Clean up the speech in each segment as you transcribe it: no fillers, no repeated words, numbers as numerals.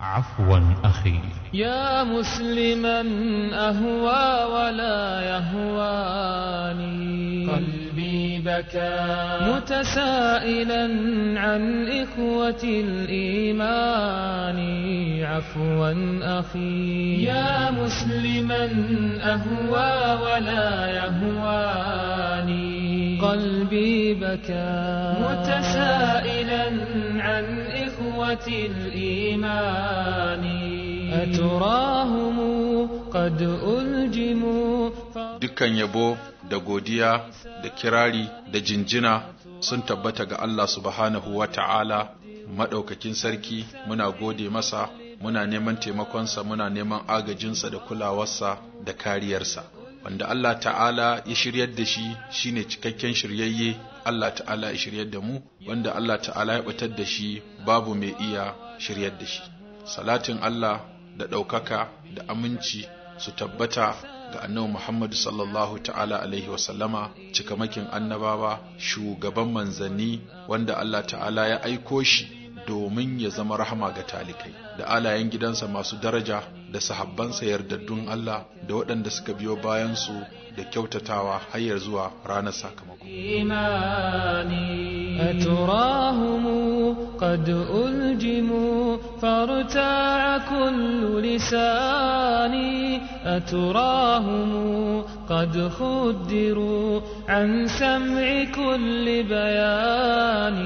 عفوا أخي. يا مسلما أهوى ولا يهواني قلبي بكى متسائلا عن إخوة الإيمان. عفوا أخي. يا مسلما أهوى ولا يهواني قلبي بكى متسائلا عن إخوة الإيمان. أتراهم قد ألجموا. dukkan yabo da godiya da kirari da jinjina sun tabbata ga Allah subhanahu wa ta'ala maɗaukakin sarki. Muna gode masa, muna neman taimakonsa, muna neman agajinsa da kulawarsa da kariyarsa. Wanda Allah ta'ala ya shiryar da shi shine cikakken shiryayye. Allah ta'ala ya shiryar da mu, wanda Allah ta'ala ya batar da shi babu mai iya shiryar da shi. Salatin Allah da ɗaukaka da aminci su tabbata ga annabi Muhammad sallallahu ta'ala alaihi wasallama, cikamakin annabawa, shugaban manzanni, wanda Allah ta'ala ya aiko shi domin ya zama rahama ga talikai, da alayen gidansa masu daraja, da sahabbansa yardaddun Allah, da waɗanda suka biyo bayansu da kyautatawa har zuwa ranar sakamako. أتراهم قد ألجموا فارتاع كل لساني. أتراهم قد خدروا عن سمع كل بيان.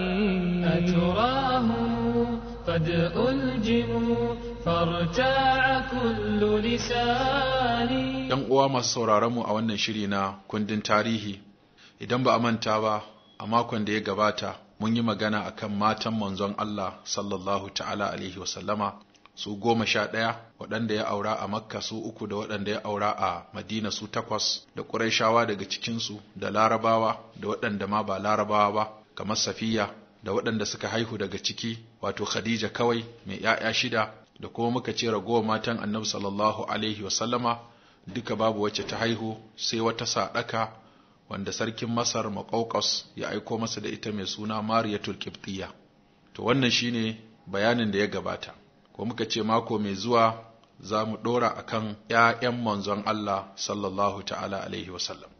أتراهم قد ألجموا فارتاع كل لساني. ‘Yan uwa masu sauraron mu a wannan shiri na kundin tarihi, idan ba a manta ba, a makon da ya gabata mun yi magana akan matan manzon Allah sallallahu ta'ala alaihi wasallama su 11, waɗanda ya aura a Makka su 3 da waɗanda ya aura a Madina su 8, da Qurayshawa daga cikinsu, da Larabawa da waɗanda ma ba Larabawa ba kamar Safiya, da waɗanda suka haihu daga ciki wato Khadija kawai mai ‘ya'ya 6, da kuma muka ce ragowar matan Annabi sallallahu alaihi wasallama duka babu wacce ta haihu sai wata sadaka wanda sarkin Masar Muqawqas ya aiko masa da ita mai suna Mariyatul Qibtiyya. To wannan shine bayanin da ya gabata. Ko muka ce mako mai zuwa za mu dora akan ƴaƴan manzon Allah sallallahu ta'ala alaihi wasallam.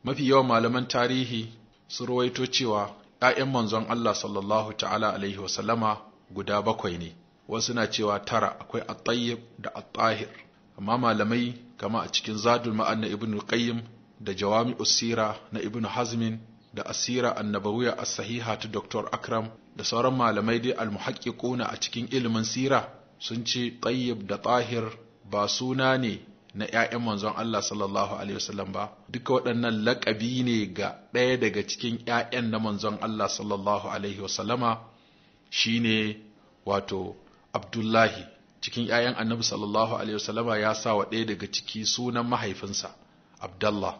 Mafi yawan malaman tarihi sun rawaito cewa ƴaƴan manzon Allah sallallahu ta'ala alaihi wasallama guda 7 ne. Wasu na cewa 9, akwai At-Tayyib da At-Tahir. Amma malamai kama a cikin Zadul Ma'ad na Ibn al-Qayyim da Jawami'us Sira na Ibn Hazmin da Asira Annabawiyya As-Sahiha ta Dr. Akram da sauran malamai dai al-muhaqqiquna a cikin ilimin sira sun ce Tayyib da Tahir ba suna ne na ƴaƴan manzon Allah sallallahu alaihi wasallam ba, duka waɗannan laƙabi ne ga ɗaya daga cikin ƴaƴan na manzon Allah sallallahu alaihi wasallama, shine wato Abdullahi. Cikin ƴaƴan Annabi sallallahu alaihi wasallama ya sa wa ɗaya daga ciki sunan mahaifinsa Abdullah.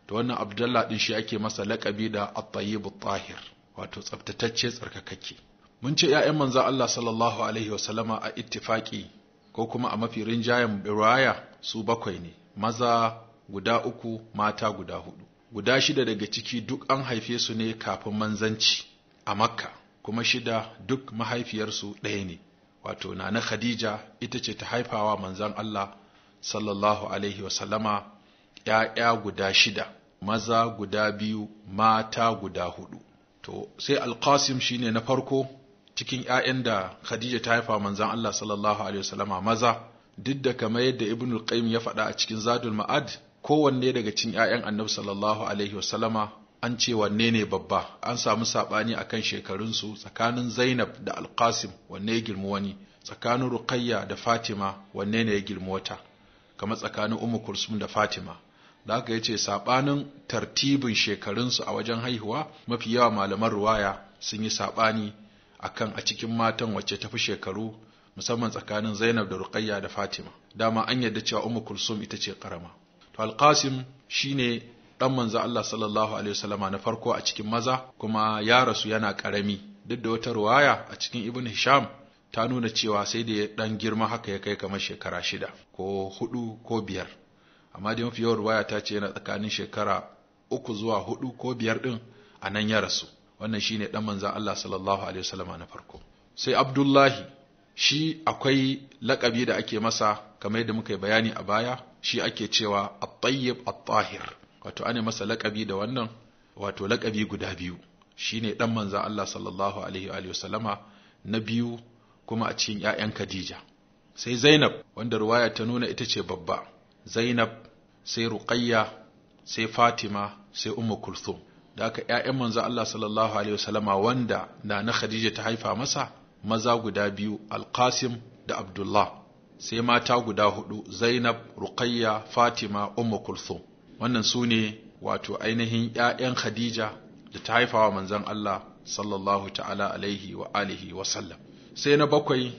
To wannan Abdullah din shi ake masa laƙabi da At-Tayyib At-Tahir, wato tsaftatacce tsarkakakke. Mun ce ƴaƴan manzo Allah sallallahu alaihi wasallama a ittifaqi ko kuma a mafi rinjayen riwaya su 7 ne, maza guda 3, mata guda 4. Guda 6 daga ciki duk an haife su ne kafin manzanci a Makka, kuma 6 duk mahaifiyarsu ɗaya ne, wato Nana Khadija ita ce ta haifawa manzon Allah sallallahu alaihi wasallama ‘ya'ya guda 6, maza guda 2, mata guda 4. To, sai Al-Qasim shi ne na farko cikin ‘ya'yan da Khadija ta haifa manzan Allah sallallahu Alaihi wasallama maza, duk da kamar yadda Ibn al-Qayyim ya faɗa a cikin Zadul Ma'ad, kowanne daga cikin ‘ya'yan Annabi sallallahu Alaihi wasallama an ce wanne ne babba, an samu saɓani akan shekarunsu tsakanin Zainab da Al-Qasim wanne ya girmi wani, tsakanin Ruqayya da Fatima wanne ne ya girmi wata, kamar tsakanin Ummu Kulsum da Fatima. Da haka yace sabanin tartibin shekarunsu a wajen haihuwa, mafi yawa malaman ruwaya sun yi sabani akan a cikin matan wacce tafi shekaru, musamman tsakanin Zainab da Ruqayya da Fatima. Dama an yarda cewa Ummu Kulsum ita ce karama. To Al-Qasim shine dan manzo Allah sallallahu alaihi wasallama na farko a cikin maza, kuma ya rasu yana karami. Duk da wata ruwaya a cikin Ibn Hisham ta nuna cewa sai da ya dan girma haka ya kai kamar shekara 6 ko 4 ko 5. Amma dai mafi yawan ruwaya ta ce yana tsakanin shekara 3 zuwa 4 ko 5 din a nan ya rasu. Wannan shine dan manzon Allah sallallahu alaihi wasallama na farko. Sai Abdullahi shi akwai laƙabi da ake masa kamar yadda muka yi bayani a baya, shi ake cewa at-tayyib at-tahir, wato ane masa laƙabi da wannan, wato laƙabi guda biyu, shine dan manzon Allah sallallahu alaihi wa sallama na biyu kuma a cikin ƴaƴan Khadija. Sai Zainab wanda ruwaya ta nuna ita ce babba, Zainab sai Ruqayya sai Fatima sai Ummu Kulthum. Da aka ƴaƴan manzon Allah sallallahu alaihi wa sallama wanda na Khadija ta haifa masa maza guda biyu, Al-Qasim da Abdullah, sai mata guda hudu, Zainab, Ruqayya, Fatima, Ummu Kulthum. Wannan su ne wato ainihin ƴaƴan Khadija da ta haifa wa manzon Allah sallallahu ta'ala alaihi wa alihi wa sallam. Sai na bakwai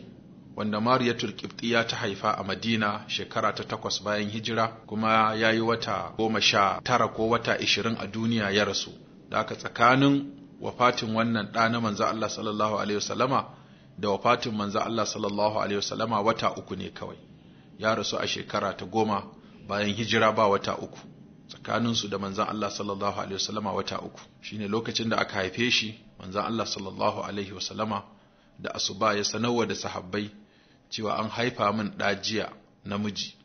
wanda Mariyatul Qibtiyya ta haifa a Madina shekara ta 8 bayan hijira, kuma yayi wata 19 ko wata 20 a duniya ya rasu. Da aka tsakanin wafatin wannan ɗa na manzon Allah sallallahu alaihi wasallama da wafatin manzon Allah sallallahu alaihi wasallama wata 3 ne kawai. Ya rasu a shekara ta 10 bayan hijira, ba wata 3 tsakaninsu da manzon Allah sallallahu alaihi wasallama, wata 3 shine lokacin da aka haife shi. Manzon Allah sallallahu alaihi wasallama da asuba ya sanarwa da sahabbai cewa an haifa min ɗa jiya namiji,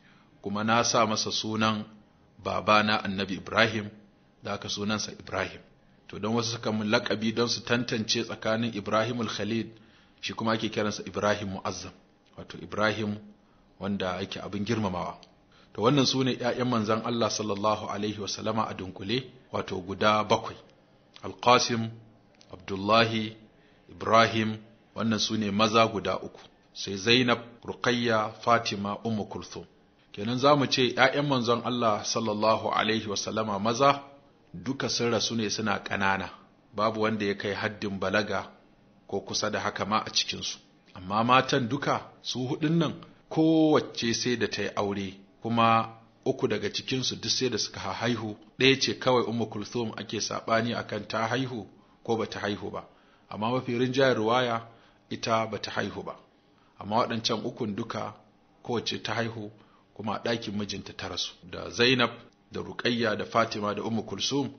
kuma na sa masa sunan babana Annabi Ibrahim, da aka sunansa Ibrahim. To don wasu suka mun laƙabi don su tantance tsakanin Ibrahimul Khalil, shi kuma ake kiransa Ibrahim Mu'azzam, wato Ibrahim wanda yake abin girmamawa. To wannan su ne ‘ya'yan manzan Allah sallallahu alaihi wasallama a dunkule, wato guda 7, Al-Qasim, Abdullahi, Ibrahim, wannan su ne maza guda 3, sai Zainab, Ruqayya, Fatima, Ummu Kulthum. Kenan za mu ce ‘ya'yan manzon Allah sallallahu alaihi wasallama maza duka sun rasu ne suna ƙanana, babu wanda ya kai haddin balaga ko kusa da haka ma a cikinsu. Amma matan duka su hudun nan kowace sai da ta yi aure, kuma 3 daga cikinsu duk sai da suka haihu. Ɗaya ce kawai Ummu Kulthum ake saɓani akan ta haihu ko ba ta haihu ba, amma mafi rinjayar ruwaya ita ba ta haihu ba. Amma waɗancan 3 duka kowace ta haihu, kuma a ɗakin mijinta ta rasu. Da Zainab, da Ruqayya, da Fatima, da Ummu Kulsum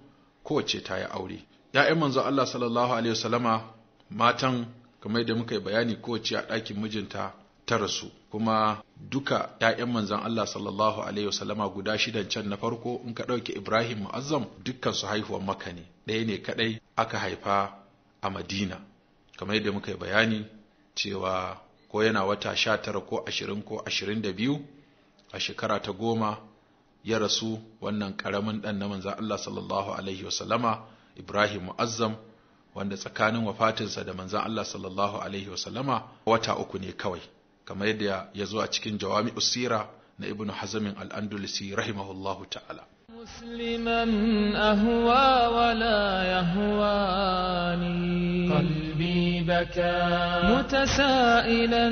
kowace ta yi aure. ‘Ya'yan manzon Allah sallallahu alaihi wasallama matan kamar yadda muka yi bayani kowace a ɗakin mijinta ta rasu, kuma duka ‘ya'yan manzon Allah sallallahu alaihi wasallama guda 6 can na farko in ka ɗauke Ibrahim Mu'azzam dukkan su haihuwan Makka ne, ɗaya ne kaɗai aka haifa a Madina, kamar yadda muka yi bayani cewa ko yana wata 19 ko 20 ko 22 a shekara ta 10 ya rasu wannan ƙaramin ɗan na manzon Allah sallallahu alaihi wasallama Ibrahim Mu'azzam, wanda tsakanin wafatinsa da manzon Allah sallallahu alaihi wasallama wata 3 ne kawai, kamar yadda ya zo a cikin Jawami'us Sira na Ibn Hazm al-Andalusi rahimahullahu ta'ala. مسلما أهوى ولا يهواني قلبي بكى متسائلا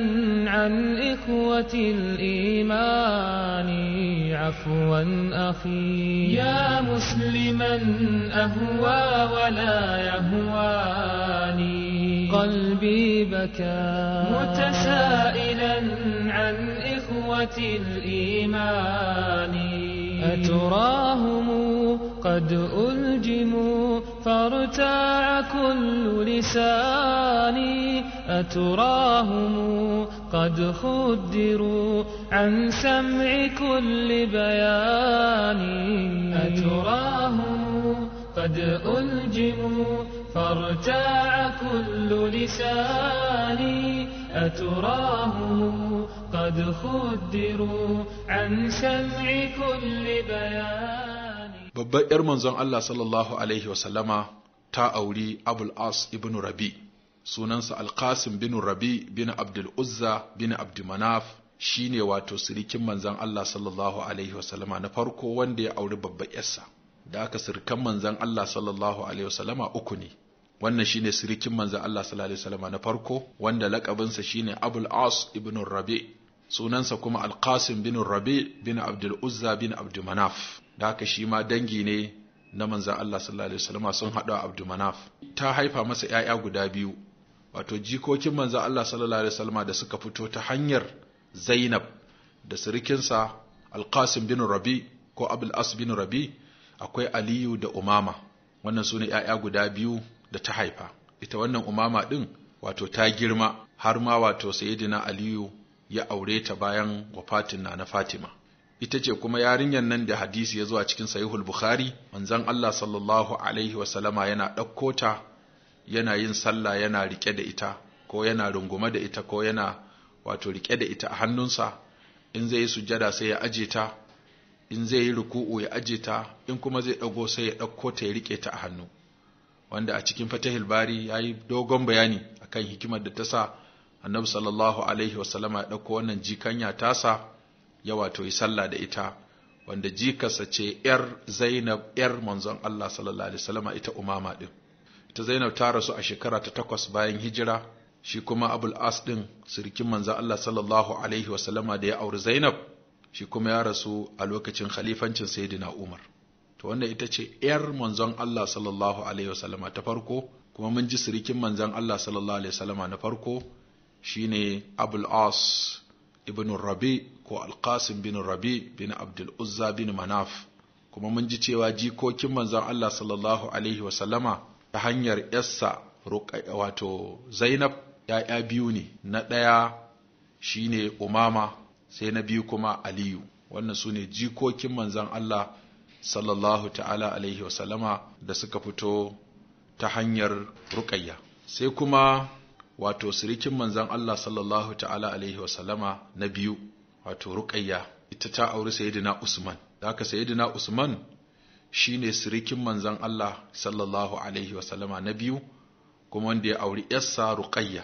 عن إخوة الإيمان عفوا أخي يا مسلما أهوى ولا يهواني قلبي بكى متسائلا عن إخوة الإيمان أتراهم قد ألجموا فارتاع كل لساني أتراهم قد خدروا عن سمع كل بيان أتراهم قد ألجموا فارتاع كل لساني أتراهم قد خدروا عن سمع كل بيان. babbar ‘yar manzon Allah sallallahu Alaihi wasallama ta auri Abul As ibn Rabi, sunansa Al-Qasim bin Rabi bin Abdul Uzza bin Abdul Manaf, shi ne wato sirikin manzon Allah sallallahu Alaihi wasallama na farko wanda ya auri babbar ‘yarsa. Da aka sirikan manzon Allah sallallahu Alaihi wasallama 3 ne. Wannan shi ne sirikin manzon Allah sallallahu Alaihi wasallama na farko, wanda laƙabinsa shi ne Abul As ibn Rabi, sunansa kuma Al-Qasim bin Rabi bin Abdul Uzza bin Abdul Manaf. Da haka shi ma dangi ne na manzan Allah sallallahu alaihi wasallam sun haɗu a Abdul Manaf. Ta haifa masa ‘ya'ya guda 2, wato jikokin manzan Allah sallallahu alaihi wasallam da suka fito ta hanyar Zainab da sirikinsa Al-Qasim bin Rabi ko Abul As bin Rabi, akwai Aliyu da Umama. Wannan su ne ‘ya'ya guda 2 da ta haifa. Ita wannan Umama ɗin wato ta girma har ma wato sayyidina Aliyu ya aure ta bayan wafatin na Fatima. Ita ce kuma yarinyar nan da hadisi ya zo a cikin Sahihul Bukhari, manzon Allah sallallahu alaihi wasallama yana ɗauko ta, yana yin sallah yana rike da ita, ko yana rungume da ita, ko yana wato rike da ita a hannunsa. In zai yi sujjada sai ya aje ta, in zai yi ruku'u ya aje ta, in kuma zai ɗago sai ya ɗauko ta ya rike ta a hannu. Wanda a cikin Fatahil Bari ya yi dogon bayani akan hikimar da ta sa Annabi sallallahu alaihi wasallama ya ɗauko wannan jikanya tasa ya wato yi sallah da ita, wanda jikarsa ce ‘yar Zainab ‘yar manzon Allah sallallahu alaihi wasallama, ita Umama ɗin. Ita Zainab ta rasu a shekara ta 8 bayan hijira, shi kuma Abul As ɗin sirikin manzon Allah sallallahu alaihi wasallama da ya auri Zainab, shi kuma ya rasu a lokacin khalifancin Sayyidina Umar. To wannan ita ce ‘yar manzon Allah sallallahu alaihi wasallama ta farko, kuma mun ji sirikin manzon Allah sallallahu alaihi wasallama na farko shine Abul As ibn Rabi ko Al-Qasim bin Rabi bin Abdul Uzza bin Manaf. Kuma mun ji cewa jikokin manzon Allah sallallahu alaihi wasallama ta hanyar yarsa wato Zainab ya'ya biyu ne, na ɗaya shine Umama, sai na biyu kuma Aliyu. Wannan su ne jikokin manzon Allah sallallahu ta'ala alaihi wasallama da suka fito ta hanyar Ruqayya. Sai kuma wato sirikin manzon Allah sallallahu ta'ala alaihi wasallama na biyu, wato Ruqayya, ita ta auri Sayyidina Usman. Da haka Sayyidina Usman shine sirikin manzon Allah sallallahu alaihi wasallama na biyu, kuma wanda ya auri yarsa Ruqayya.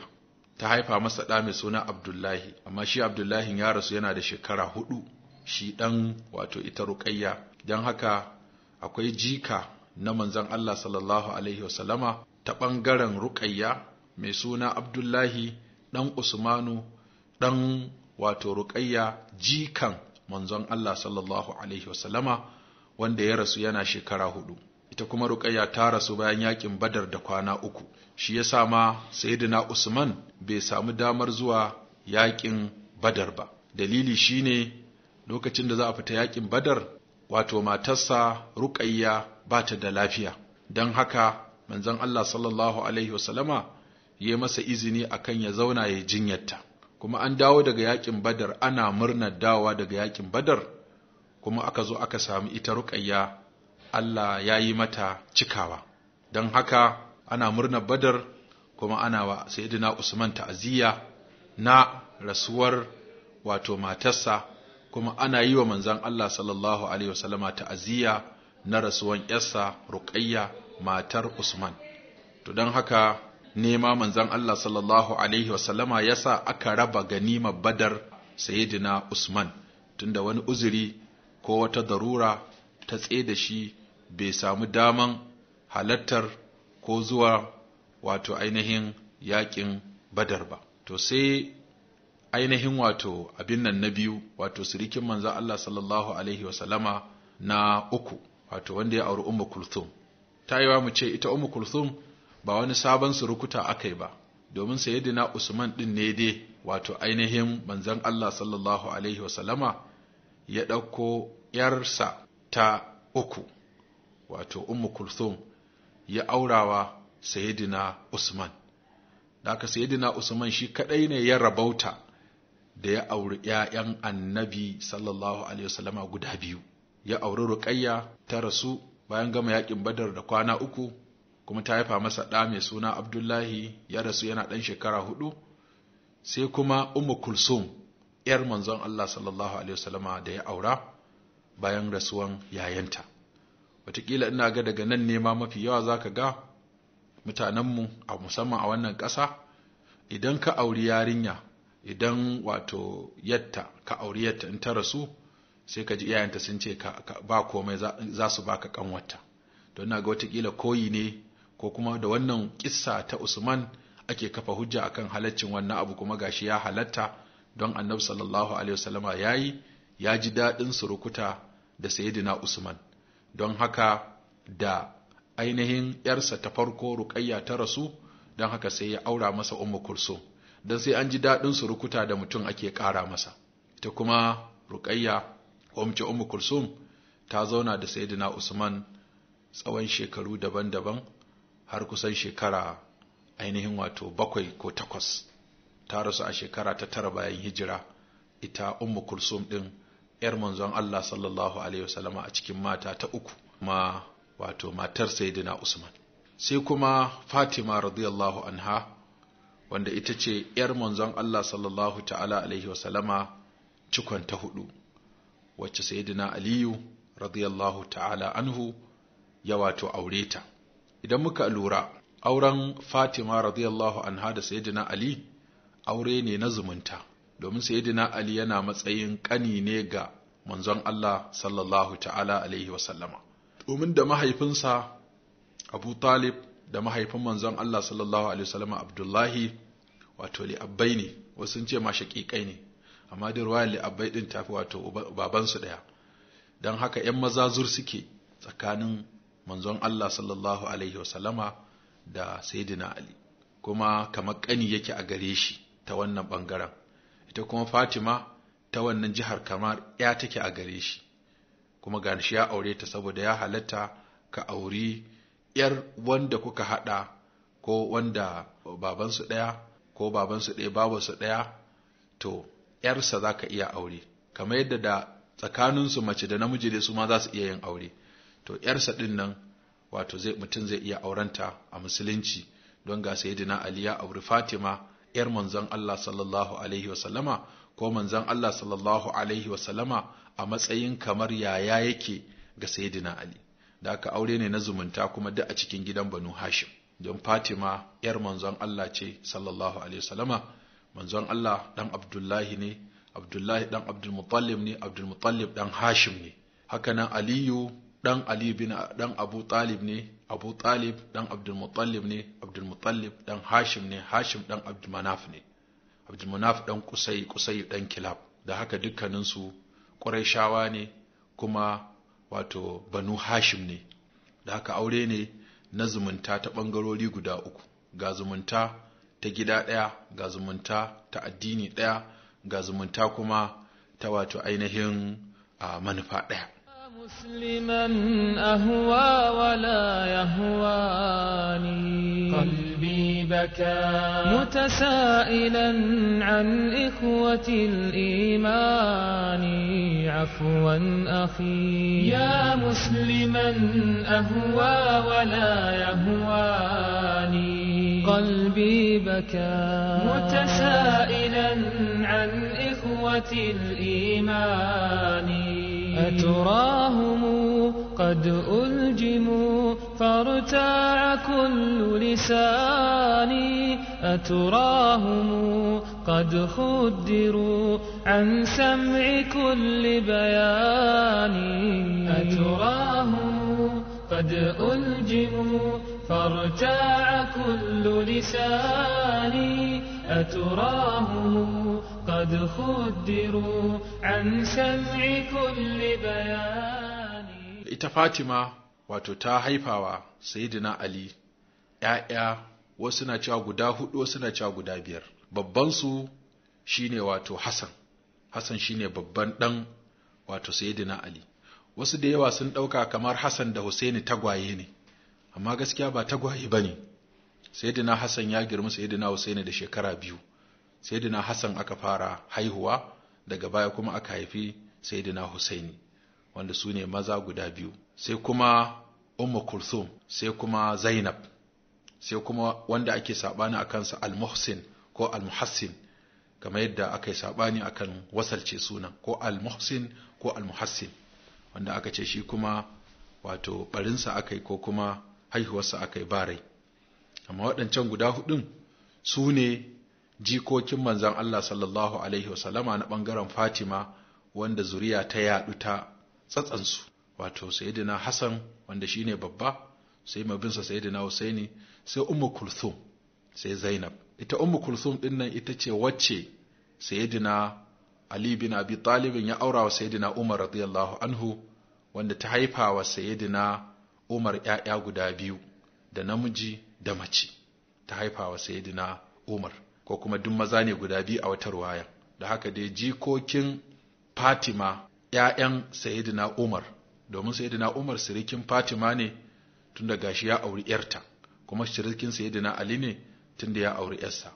Ta haifa masa ɗa mai suna Abdullahi, amma shi Abdullahi ya rasu yana da shekara 4, shi ɗan wato ita Ruqayya. Don haka akwai jika na manzon Allah sallallahu alaihi wasallama ta ɓangaren Ruqayya mai suna Abdullahi ɗan Usmanu ɗan wato Ruqayya, jikan manzon Allah sallallahu alaihi wasallama, wanda ya rasu yana shekara 4. Ita kuma Ruqayya ta rasu bayan yakin Badar da kwana 3. Shi yasa ma Sayyidina Usman bai samu damar zuwa yakin Badar ba. Dalili shine lokacin da za a fita yakin Badar, wato matarsa Ruqayya ba ta da lafiya. Don haka manzon Allah sallallahu alaihi wasallama ya masa izini akan ya zauna ya jinyarta. Kuma an dawo daga yakin Badar, ana murnar dawowa daga yakin Badar, kuma aka zo aka samu ita Ruqayya Allah ya yi mata cikawa. Don haka ana murnar Badar, kuma ana wa Sayyidina Usman ta'aziyya na rasuwar wato matarsa, kuma ana yi wa manzon Allah sallallahu alaihi wasallama ta'aziyya na rasuwan yarsa Ruqayya matar Usman. To don haka nema manzon Allah sallallahu alaihi wasallama yasa aka raba ganimar Badar Sayyidina Usman, tunda wani uzuri ko wata darura ta tsaye da shi bai samu daman halattar ko zuwa wato ainihin yakin Badar ba. To sai ainihin wato abin nan na biyu, wato sirikin manzon Allah sallallahu alaihi wasallama na uku, wato wanda ya auri Ummu Kulthum. Ta yiwa mu ce ita Ummu Kulthum ba wani sabon surukuta akai ba, domin Sayyidina Usman din ne dai wato ainihin manzon Allah sallallahu alaihi wasallama ya ɗauko ‘yarsa ta uku, wato Ummu Kulthum, ya aurawa Sayyidina Usman. Da haka Sayyidina Usman shi kaɗai ne ya rabauta da ya auri ‘ya'yan annabi sallallahu alaihi wasallama guda biyu. Ya auri Ruqayya, ta rasu bayan gama yaƙin Badar da kwana 3, kuma ta haifa masa ɗa mai suna Abdullahi, ya rasu yana ɗan shekara 4. Sai kuma Ummu Kulsum, ‘yar manzon Allah sallallahu alaihi wasallama da ya aura bayan rasuwan yayanta. Wataƙila ina ga daga nan ne ma mafi yawa za ka ga mutanenmu a musamman a wannan ƙasa, idan ka auri yarinya, idan wato yatta ka auri yatta in ta rasu, sai ka ji iyayenta sun ce ba komai za su baka kanwata. Don na ga wataƙila koyi ne, ko kuma da wannan kissa ta Usman ake kafa hujja akan halaccin wannan abu, kuma gashi ya halatta, don Annabi sallallahu alaihi wasallama ya ji daɗin surukuta da Sayyidina Usman. Don haka da ainihin ‘yarsa ta farko Ruqayya ta rasu, don haka sai ya aura masa Ummu Kulsum, don sai an ji daɗin surukuta da mutum ake ƙara masa. Ita kuma Ruqayya, ko mu ce Ummu Kulsum, ta zauna da Sayyidina Usman tsawon shekaru daban-daban, har kusan shekara ainihin wato 7 ko 8. ta rasu a shekara ta 9 bayan hijira, ita Ummu Kulsum din yar manzon Allah sallallahu alaihi wasallama a cikin mata ta uku, ma wato matar Sayyidina Usman. Sai kuma Fatima radiyallahu anha, wanda ita ce yar manzon Allah sallallahu ta'ala alaihi wasallama cikon ta 4, wacce Sayyidina Aliyu radiyallahu ta'ala anhu ya wato aure ta. Idan muka lura, auren Fatima radiyallahu anha da Sayyidina Ali aure ne na zumunta, domin Sayyidina Ali yana matsayin ƙani ne ga manzon Allah sallallahu ta'ala alaihi wasallama, domin da mahaifinsa Abu Talib da mahaifin manzon Allah sallallahu alaihi wasallama Abdullahi wato li'abbai ne, wasu sun ce ma shaƙiƙai ne, amma da ruwayar li'abbai din tafi wato babansu ɗaya. Don haka ‘yan maza zur suke tsakanin manzon Allah sallallahu alaihi wasallama da Sayyidina Ali, kuma kamar ƙani yake a gare shi ta wannan ɓangaren. Ita kuma Fatima ta wannan jihar kamar ya take a gare shi, kuma ga shi ya aure ta saboda ya halatta ka auri ‘yar wanda kuka haɗa, ko wanda babansu ɗaya ko babansu ɗaya babansu ɗaya, to ‘yarsa za ka iya aure, kamar yadda da tsakaninsu mace da namiji dai su ma za su iya yin aure, to ‘yarsa ɗin nan wato mutum zai iya aurenta a musulunci, don ga Sayyidina Ali ya auri Fatima ‘yar manzon Allah sallallahu alaihi wasallama, ko manzon Allah sallallahu alaihi wasallama a matsayin kamar yaya yake ga Sayyidina Ali. Da aka aure ne na zumunta, kuma duk a cikin gidan Banu Hashim, don Fatima ‘yar manzon Allah ce sallallahu alaihi wasallama, manzon Allah ɗan Abdullahi ne, Abdullahi ɗan Abdul Muttalib ne, Abdul Muttalib ɗan Hashim ne. Haka nan Aliyu ɗan Ali bin ɗan Abu Talib ne, Abu Talib ɗan Abdul Muttalib ne, Abdul Muttalib ɗan Hashim ne, Hashim ɗan Abdul Manaf ne, Abdul Manaf ɗan Qusay, Qusay ɗan Kilab. Da haka dukkaninsu Qurayshawa ne, kuma wato Banu Hashim ne. Da haka aure ne na zumunta ta ɓangarori guda uku, ga zumunta ta gida ɗaya, ga zumunta ta addini ɗaya, ga zumunta kuma ta wato ainihin manufa ɗaya. مسلما أهوى ولا يهواني قلبي بكى متسائلا عن إخوة الإيمان عفوا أخي يا مسلما أهوى ولا يهواني قلبي بكى متسائلا عن إخوة الإيمان أتراهم قد ألجموا فارتاع كل لساني أتراهم قد خدروا عن سمع كل بيان أتراهم قد ألجموا فارتاع كل لساني أتراهم قد خدروا عن سمع كل بيان. ita Fatima wato ta haifawa Sayyidina Ali ‘ya'ya, wasu na cewa guda 4, wasu na cewa guda 5. Babban su shine wato Hassan. Hassan shine babban ɗan wato Sayyidina Ali. Wasu da yawa sun ɗauka kamar Hassan da Husaini tagwaye ne, amma gaskiya ba tagwaye ba ne. Sayyidina Hassan ya girma Sayyidina Husaini da shekara 2. Sayyidina Hassan aka fara haihuwa, daga baya kuma aka haifi Sayyidina Husaini, wanda su ne maza guda 2. Sai kuma Ummu Kulthum, sai kuma Zainab, sai kuma wanda ake sabani akan sa Al-Muhsin ko Al-Muhassin, kamar yadda aka yi sabani akan wasalce sunan, ko Al-Muhsin ko Al-Muhassin, wanda aka ce shi kuma wato barinsa aka yi ko kuma haihuwarsa aka yi barai. Amma waɗancan guda 4 su ne jikokin manzan Allah sallallahu alaihi wasallama na ɓangaren Fatima, wanda zuriya ta yaɗu ta tsatsansu, wato Sayyidina Hassan wanda shine babba, sai mabinsa Sayyidina Husaini, sai Ummu Kulthum, sai Zainab. Ita Ummu Kulthum din nan ita ce wacce Sayyidina Ali bin Abi Talib ya aura wa Sayyidina Umar radiyallahu anhu, wanda ta haifa wa Sayyidina Umar ƴaƴa guda 2, da namiji da mace. Ta haifa wa Sayyidina Umar, ko kuma duk maza ne guda 2 a wata ruwaya. Da haka dai jikokin Fatima ƴaƴan Sayyidina Umar, domin Sayyidina Umar sirikin Fatima ne tunda gashi ya auri ƴarta, kuma sirikin Sayyidina Ali ne tunda ya auri ƴarsa.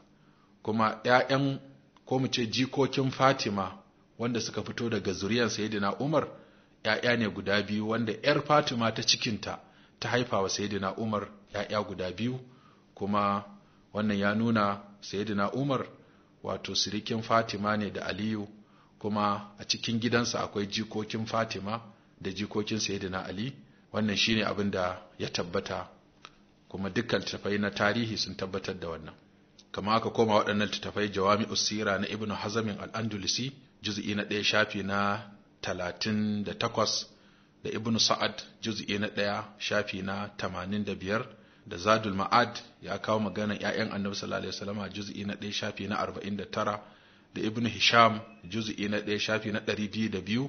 kuma ‘ya'yan ko mu ce jikokin Fatima wanda suka fito daga zuriyar Sayyidina Umar ‘ya'ya ne guda biyu wanda ‘yar Fatima ta cikinta ta haifa wa Sayyidina Umar ‘ya'ya guda biyu, kuma wannan ya nuna Sayyidina Umar wato sirikin Fatima ne da Aliyu, kuma a cikin gidansa akwai jikokin Fatima da jikokin Sayyidina Ali. Wannan shine abin da ya tabbata, kuma dukkan littattafai na tarihi sun tabbatar da wannan. Kama aka koma waɗannan littattafai Jawami'us Sira na Ibn Hazm al-Andalusi juz'i na 1 shafi na 38, da Ibn Sa'ad juz'i na 1 shafi na 85, da Zadul Ma'ad ya kawo maganar ƴaƴan Annabi sallallahu alaihi wasallam juz'i na 1 shafi na 49, da Ibn Hisham juz'i na 1 shafi na 202,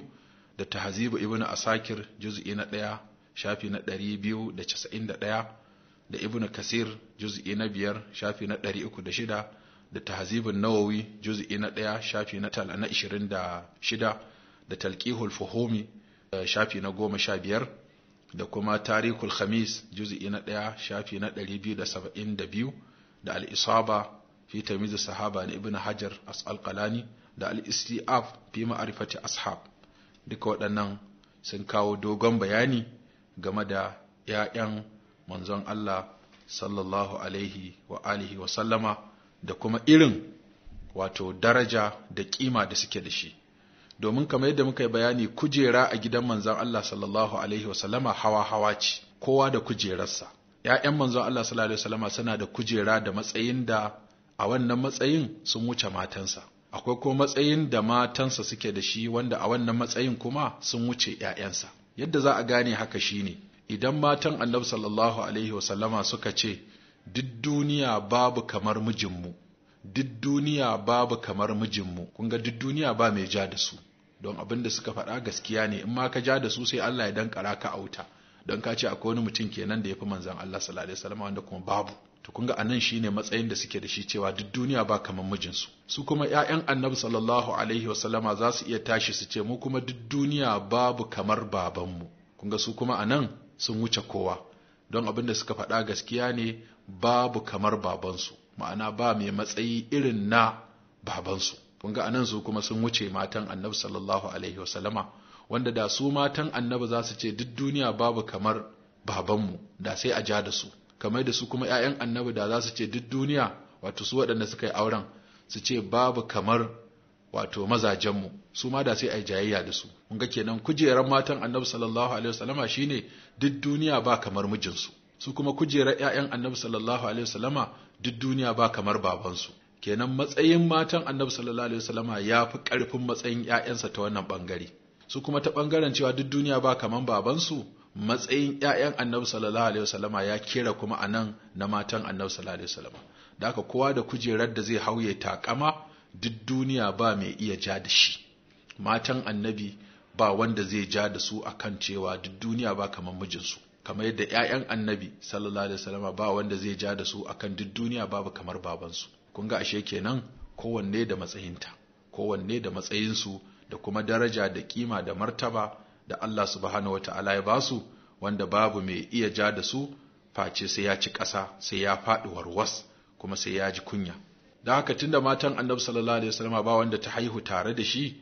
da Tahzibu Ibn Asakir juz'i na 1 shafi na 291, da Ibn Kasir juz'i na 5 shafi na 306, da Tahzibun Nawawi juz'i na 1 shafi na 26, da Talqihul Fuhumi shafi na 15, da kuma Tarikhul Khamis juz'i na 1 shafi na 272, da Al-Isaba fi Tamyiz Sahaba na Ibn Hajar Al-Asqalani, da Al-Isti'ab fi Ma'rifati Ashab. Duka waɗannan sun kawo dogon bayani game da ‘ya'yan manzon Allah sallallahu alaihi wa alihi wa sallama, da kuma irin wato daraja da kima da suke da shi. Domin kamar yadda muka yi bayani, kujera a gidan manzon Allah sallallahu alaihi wa sallama hawa-hawa ce, kowa da kujerarsa. ‘Ya'yan manzon Allah sallallahu alaihi wa sallama suna da kujera da matsayin da a wannan matsayin sun wuce matansa. Akwai kuma matsayin da matansa suke da shi wanda a wannan matsayin kuma sun wuce ‘ya'yansa. Yadda za a gane haka shine, idan matan Annabi sallallahu alaihi wasallama suka ce, duk duniya babu kamar mijinmu, duk duniya babu kamar mijinmu, kun ga duk duniya ba mai ja da su, don abin da suka faɗa gaskiya ne, in ma ka ja da su sai Allah ya dankara ka auta, don ka ce akwai wani mutum kenan da ya fi manzon Allah sallallahu alaihi wasallama wanda kuma babu. To kun ga anan shine matsayin da suke da shi, cewa duk duniya ba kamar mijinsu. Su kuma ƴaƴan Annabi sallallahu alaihi wasallama za su iya tashi su ce mu kuma duk duniya babu kamar babanmu. Kun ga su kuma anan sun wuce kowa, don abin da suka faɗa gaskiya ne, babu kamar babansu, ma'ana ba mai matsayi irin na babansu. Kun ga anan su kuma sun wuce matan Annabi sallallahu alaihi wasallama, wanda da su matan Annabi za su ce duk duniya babu kamar babanmu, da sai a ja da su. Kamar da su kuma ‘ya'yan Annabi da za su ce duk duniya, wato su waɗanda suka yi auren, su ce babu kamar wato mazajenmu, su ma da sai a yi jayayya da su. Kun ga kenan kujerar matan Annabi sallallahu alaihi wasallama shine duk duniya ba kamar mijinsu. Su kuma kujerar ‘ya'yan Annabi sallallahu alaihi wasallama duk duniya ba kamar babansu. Kenan matsayin matan Annabi sallallahu alaihi wasallama ya fi ƙarfin matsayin ‘ya'yansa ta wannan ɓangare. Su kuma ta ɓangaren cewa duk duniya ba kamar babansu, matsayin ‘ya'yan Annabi sallallahu alaihi wasallama ya kera kuma anan na matan Annabi sallallahu alaihi wasallama. Da haka kowa da kujerar da zai hauye takama, duk duniya ba mai iya ja da shi. Matan Annabi ba wanda zai ja da su akan cewa duk duniya ba kamar mijinsu, kamar yadda ‘ya'yan Annabi sallallahu alaihi wasallama ba wanda zai ja da su akan duk duniya babu kamar babansu. Kun ga ashe kenan kowanne da matsayinta, kowanne da matsayinsu, da kuma daraja da kima da martaba da Allah subhanahu wata'ala ya basu, wanda babu mai iya ja da su face sai ya ci ƙasa, sai ya faɗi warwas, kuma sai ya ji kunya. Da haka tunda matan Annabi sallallahu alaihi wasallam ba wanda ta haihu tare da shi,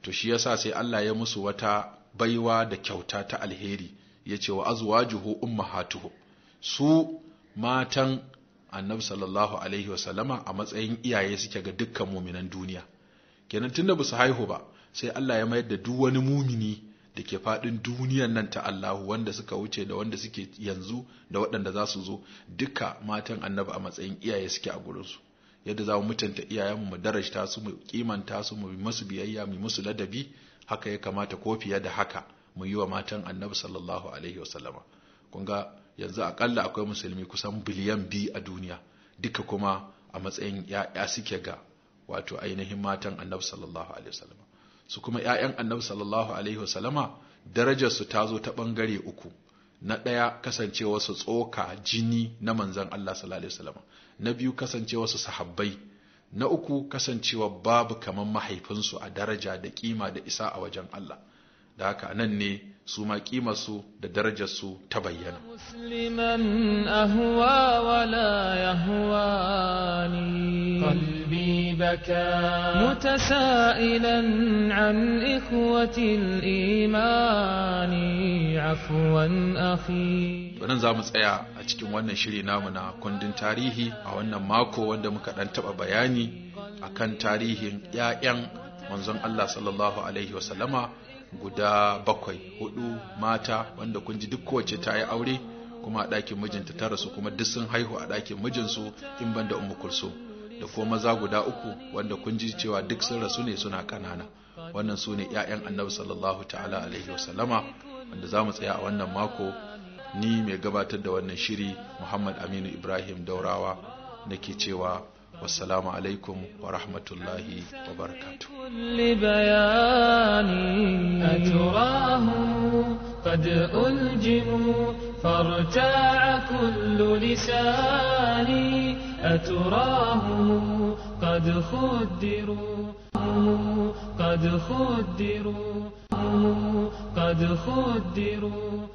to shi yasa sai Allah ya musu wata baiwa da kyauta ta alheri, yace wa azwajuhu ummahatuhu. Su matan Annabi sallallahu alaihi wasallama a matsayin iyaye suke ga dukkan mu'minan duniya. Kenan tunda ba su haihu ba, sai Allah ya mayar da duk wani mumini da ke faɗin duniyan nan ta Allahu, wanda suka wuce da wanda suke yanzu da waɗanda za su zo, duka matan Annabi a matsayin iyaye suke a gurinsu. Yadda za mu mutunta iyayenmu, mu darajta su, mu kimanta su, mu yi musu biyayya, mu yi musu ladabi, haka ya kamata ko fiye da haka mu yi wa matan Annabi sallallahu alaihi wasallama. Kun ga yanzu akalla akwai musulmi kusan biliyan 2 a duniya, duka kuma a matsayin ya suke ga wato ainihin matan Annabi sallallahu alaihi wasallama. Su kuma ‘ya'yan Annabi sallallahu alaihi wasallama darajarsu ta zo ta ɓangare uku. Na ɗaya, kasancewarsu tsoka jini na manzan Allah sallallahu alaihi wasallama. Na biyu, kasancewarsu sahabbai. Na uku, kasancewa babu kaman mahaifinsu a daraja da kima da isa a wajen Allah. da haka nan ne su ma kimarsu da darajarsu ta bayyana. Musliman ahwa wala yahwani qalbi baka mutasailan an ikhwati al-imani afwan akhi. Wannan za mu tsaya a cikin wannan shiri namu na kundin tarihi a wannan mako wanda muka dan taba bayani akan tarihin ƴaƴan manzon Allah sallallahu alaihi wasallama guda 7, 4 mata wanda kun ji duk kowace ta yi aure kuma a ɗakin mijinta ta rasu kuma duk sun haihu a ɗakin mijinsu in banda Ummu Kulsum, da kuma maza guda 3 wanda kun ji cewa duk sun rasu ne suna ƙanana. Wannan su ne ƴaƴan Annabi sallallahu ta'ala alaihi wasallama wanda za mu tsaya a wannan mako. Ni mai gabatar da wannan shiri Muhammad Aminu Ibrahim Daurawa nake cewa wassalamu alaikum wa rahmatullahi wa barakatuh. قد ألجموا فارتاع كل لساني أتراه قد خدروا قد خدروا